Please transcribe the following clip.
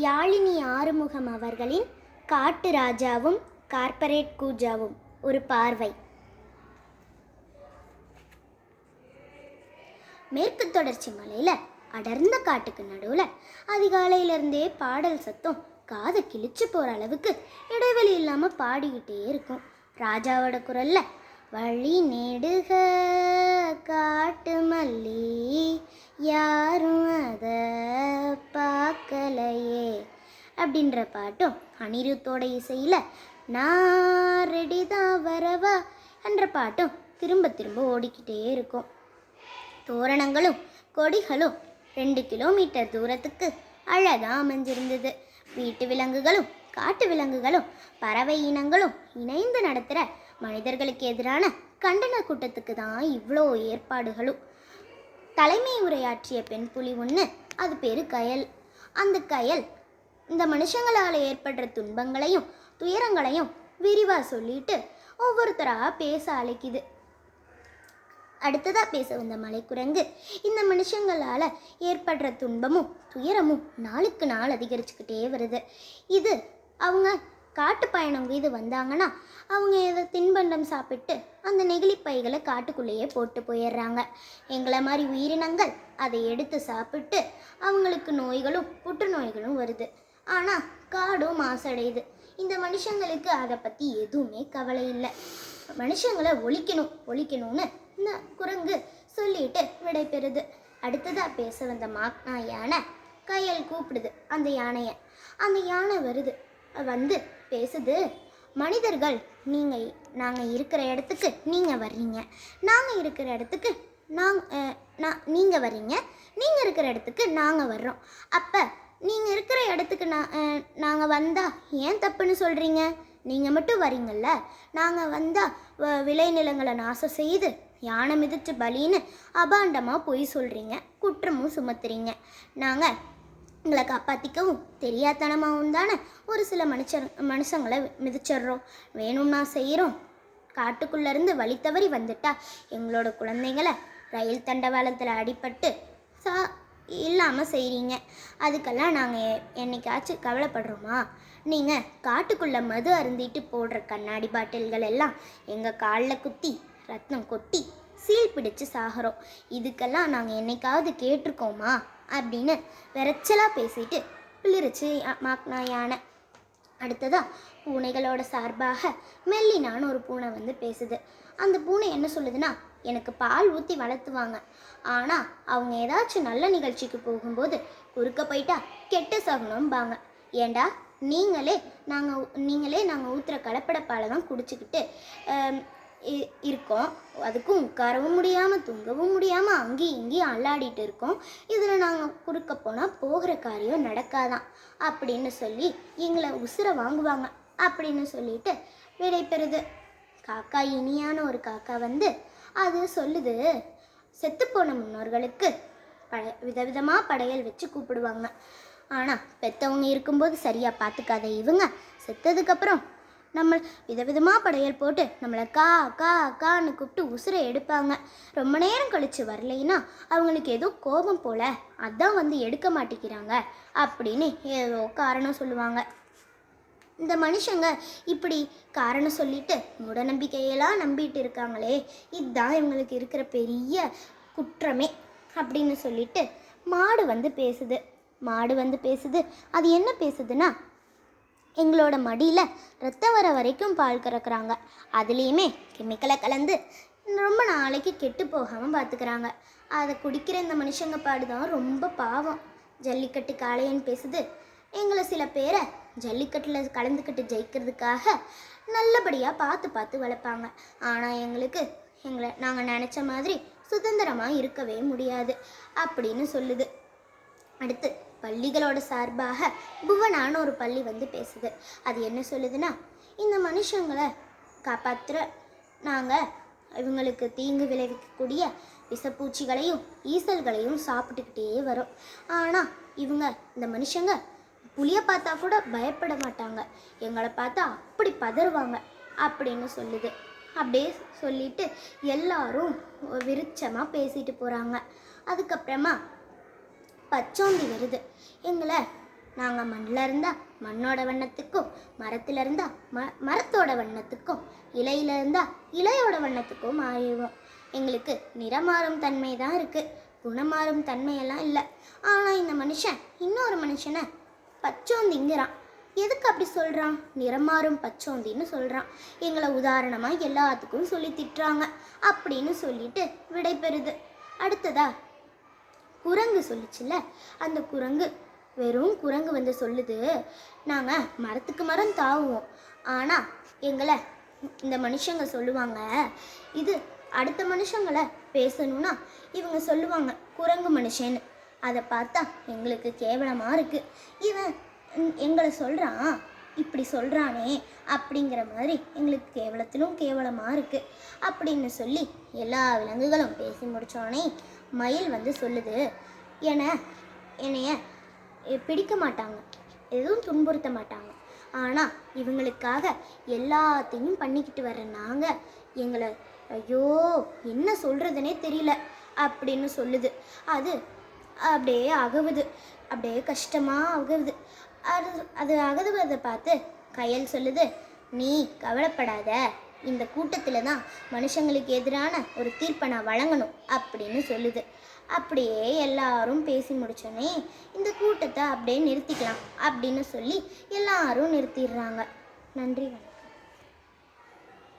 யாழினி ஆறுமுகம் அவர்களின் காட்டு ராஜாவும் கார்ப்பரேட் கூஜாவும் ஒரு பார்வை. மேற்கு தொடர்ச்சி மலையில் அடர்ந்த காட்டுக்கு நடுவில் அதிகாலையிலேருந்தே பாடல் சத்தம் காதை கிழிச்சு போகிற அளவுக்கு இடைவெளி இல்லாமல் பாடிக்கிட்டே இருக்கும். ராஜாவோட குரலில் வழி நெடுக காட்டு மல்லி யாரும் அதை பார்க்கலையே அப்படின்ற பாட்டும் அனிருத்தோட இசையில் நான் ரெடி தான் வரவா என்ற பாட்டும் திரும்ப திரும்ப ஓடிக்கிட்டே இருக்கும். தோரணங்களும் கொடிகளும் 2 கிலோமீட்டர் தூரத்துக்கு அழகாக அமைஞ்சிருந்தது. வீட்டு விலங்குகளும் காட்டு விலங்குகளும் பறவை இனங்களும் இணைந்து நடத்துகிற மனிதர்களுக்கு எதிரான கண்டன கூட்டத்துக்கு தான் இவ்வளோ ஏற்பாடுகளும். தலைமை உரையாற்றிய பெண் புலி ஒன்று, அது பேர் கயல். அந்த கயல் இந்த மனுஷங்களால் ஏற்படுற துன்பங்களையும் துயரங்களையும் விரிவாக சொல்லிட்டு ஒவ்வொருத்தராக பேச அழைக்குது. அடுத்ததாக பேச வந்த மலைக்குரங்கு, இந்த மனுஷங்களால் ஏற்படுற துன்பமும் துயரமும் நாளுக்கு நாள் அதிகரிச்சுக்கிட்டே வருது. இது அவங்க காட்டு பயணம் மீது வந்தாங்கன்னா அவங்க ஏதோ தின்பண்டம் சாப்பிட்டு அந்த நெகிழி பைகளை காட்டுக்குள்ளேயே போட்டு போயிடுறாங்க. எங்களை மாதிரி உயிரினங்கள் அதை எடுத்து சாப்பிட்டு அவங்களுக்கு நோய்களும் புற்றுநோய்களும் வருது. ஆனால் காடும் மாசடையுது. இந்த மனுஷங்களுக்கு அதை பற்றி எதுவுமே கவலை இல்லை. மனுஷங்களை ஒழிக்கணும்னு இந்த குரங்கு சொல்லிட்டு விடை பெறுது. அடுத்ததாக பேச வந்த மாக்னா யானை கையல் கூப்பிடுது அந்த யானையை. அந்த யானை வருது, வந்து பேசுது. மனிதர்கள் நாங்கள் இருக்கிற இடத்துக்கு நீங்கள் வர்றீங்க, நாங்கள் இருக்கிற இடத்துக்கு நீங்கள் வர்றீங்க, நீங்கள் இருக்கிற இடத்துக்கு நாங்கள் வர்றோம். அப்போ நீங்கள் இருக்கிற இடத்துக்கு நாங்கள் வந்தால் ஏன் தப்புன்னு சொல்கிறீங்க? நீங்கள் மட்டும் வரீங்கள்ல, நாங்கள் வந்தால் விளைநிலங்களை நாசம் செய்து யானை மிதிச்சு பலின்னு அபாண்டமாக பொய் சொல்கிறீங்க, குற்றமும் சுமத்துறீங்க. நாங்கள் எங்களை காப்பாற்றிக்கவும் தெரியாதனமாகவும் தானே ஒரு சில மனுஷங்களை மிதிச்சிட்றோம், வேணும்னா செய்கிறோம். காட்டுக்குள்ளேருந்து வழி தவறி வந்துட்டா எங்களோட குழந்தைங்களை ரயில் தண்டவாளத்தில் அடிபட்டு இல்லாமல் செய்கிறீங்க. அதுக்கெல்லாம் நாங்கள் என்னைக்காச்சும் கவலைப்படுறோமா? நீங்கள் காட்டுக்குள்ளே மது அருந்திட்டு போடுற கண்ணாடி பாட்டில்கள் எல்லாம் எங்கள் காலில் குத்தி ரத்தம் கொட்டி சீல் பிடிச்சு சாகிறோம். இதுக்கெல்லாம் நாங்கள் என்னைக்காவது கேட்டிருக்கோமா அப்படின்னு விரைச்சலாக பேசிட்டு பிளிரிச்சு மாக்னா யானை. அடுத்ததாக பூனைகளோட சார்பாக மெல்லினான்னு ஒரு பூனை வந்து பேசுது. அந்த பூனை என்ன சொல்லுதுன்னா, எனக்கு பால் ஊற்றி வளர்த்துவாங்க, ஆனால் அவங்க ஏதாச்சும் நல்ல நிகழ்ச்சிக்கு போகும்போது குறுக்க போயிட்டா கெட்ட சகுனம்பாங்க. ஏண்டா நீங்களே நாங்கள் ஊற்றுற கலப்பட பாலை தான் குடிச்சிக்கிட்டு இருக்கோம், அதுக்கும் உட்காரவும் முடியாமல் தூங்கவும் முடியாமல் அங்கேயும் இங்கேயும் அல்லாடிட்டு இருக்கோம். இதில் நாங்கள் குறுக்க போனால் போகிற காரியம் நடக்காதான் அப்படின்னு சொல்லி எங்களை உசுரை வாங்குவாங்க அப்படின்னு சொல்லிட்டு விடை பெறுது. காக்கா இனியான ஒரு காக்கா வந்து அது சொல்லுது, செத்துப்போன முன்னோர்களுக்கு விதவிதமாக படையல் வச்சு கூப்பிடுவாங்க. ஆனால் பெற்றவங்க இருக்கும்போது சரியாக பார்த்துக்காத இவங்க செத்ததுக்கப்புறம் நம்ம விதவிதமாக படையல் போட்டு நம்மளை கான்னு கூப்பிட்டு உசுரை எடுப்பாங்க. ரொம்ப நேரம் கழித்து வரலைன்னா அவங்களுக்கு ஏதோ கோபம் போல், அதான் வந்து எடுக்க மாட்டேங்கிறாங்க அப்படின்னு ஏதோ காரணம் சொல்லுவாங்க. இந்த மனுஷங்க இப்படி காரணம் சொல்லிட்டு மூடநம்பிக்கையெல்லாம் நம்பிட்டு இருக்காங்களே, இதுதான் இவங்களுக்கு இருக்கிற பெரிய குற்றமே அப்படின்னு சொல்லிட்டு மாடு வந்து பேசுது. அது என்ன பேசுதுன்னா, எங்களோட மடியில் ரத்தம் வர வரைக்கும் பால் கறக்குறாங்க, அதுலேயுமே கெமிக்கலை கலந்து ரொம்ப நாளைக்கு கெட்டு போகாமல் பார்த்துக்கிறாங்க. அதை குடிக்கிற இந்த மனுஷங்க பாடுதான் ரொம்ப பாவம். ஜல்லிக்கட்டு காளையன்னு பேசுது, எங்களை சில பேரை ஜல்லிக்கட்டில் கலந்துக்கிட்டு ஜெயிக்கிறதுக்காக நல்லபடியாக பார்த்து வளர்ப்பாங்க, ஆனால் நாங்கள் நினச்ச மாதிரி சுதந்திரமாக இருக்கவே முடியாது அப்படின்னு சொல்லுது. அடுத்து பள்ளிகளோட சார்பாக புவனான்னு ஒரு பள்ளி வந்து பேசுது. அது என்ன சொல்லுதுன்னா, இந்த மனுஷங்களை காப்பாற்றுற நாங்கள் இவங்களுக்கு தீங்கு விளைவிக்கக்கூடிய விஷப்பூச்சிகளையும் ஈசல்களையும் சாப்பிட்டுக்கிட்டே வரோம். ஆனால் இந்த மனுஷங்க புளியை பார்த்தா கூட பயப்பட மாட்டாங்க, எங்களை பார்த்தா அப்படி பதறுவாங்க அப்படின்னு சொல்லுது. அப்படியே சொல்லிட்டு எல்லாரும் விருட்சமாக பேசிட்டு போகிறாங்க. அதுக்கப்புறமா பச்சோந்தி வருது. நாங்கள் மண்ணில் இருந்தால் மண்ணோட வண்ணத்துக்கும், மரத்தில் இருந்தால் மரத்தோட வண்ணத்துக்கும், இலையில இருந்தால் இலையோட வண்ணத்துக்கும் மாறிடுவோம். எங்களுக்கு நிறமாறும் தன்மை தான் இருக்குது, குணமாறும் தன்மையெல்லாம் இல்லை. ஆனால் இந்த மனுஷன் இன்னொரு மனுஷனை பச்சோந்திங்கிறான். எதுக்கு அப்படி சொல்கிறான்? நிறமாறும் பச்சோந்தின்னு சொல்கிறான். எங்களை உதாரணமாக எல்லாத்துக்கும் சொல்லி திட்டுறாங்க அப்படின்னு சொல்லிட்டு விடை பெறுது. அடுத்ததா குரங்கு சொல்லிச்சுல்ல, அந்த குரங்கு வெறும் குரங்கு வந்து சொல்லுது, நாங்கள் மரத்துக்கு மரம் தாவுவோம், ஆனால் எங்களை இந்த மனுஷங்க சொல்லுவாங்க, இது அடுத்த மனுஷங்களை பேசணும்னா இவங்க சொல்லுவாங்க குரங்கு மனுஷன்னு. அதை பார்த்தா எங்களுக்கு கேவலமாக இருக்குது. இவன் எங்களை சொல்கிறான், இப்படி சொல்கிறானே அப்படிங்கிற மாதிரி எங்களுக்கு கேவலத்திலும் கேவலமாக இருக்குது அப்படின்னு சொல்லி எல்லா விலங்குகளும் பேசி முடித்தோடனே மயில் வந்து சொல்லுது, என்னைய பிடிக்க மாட்டாங்க, எதுவும் துன்புறுத்த மாட்டாங்க, ஆனால் இவங்களுக்காக எல்லாத்தையும் பண்ணிக்கிட்டு வர்ற நாங்கள் எங்களை ஐயோ என்ன சொல்கிறதுனே தெரியல அப்படின்னு சொல்லுது. அது அப்படியே அகவுது, அப்படியே கஷ்டமாக அகவுது. அது அகதுவதை பார்த்து கயல் சொல்லுது, நீ கவலைப்படாத, இந்த கூட்டத்தில் தான் மனுஷங்களுக்கு எதிரான ஒரு தீர்ப்பை நான் வழங்கணும் அப்படின்னு சொல்லுது. அப்படியே எல்லாரும் பேசி முடிச்சோன்னே இந்த கூட்டத்தை அப்படியே நிறுத்திக்கலாம் அப்படின்னு சொல்லி எல்லாரும் நிறுத்திடுறாங்க. நன்றி.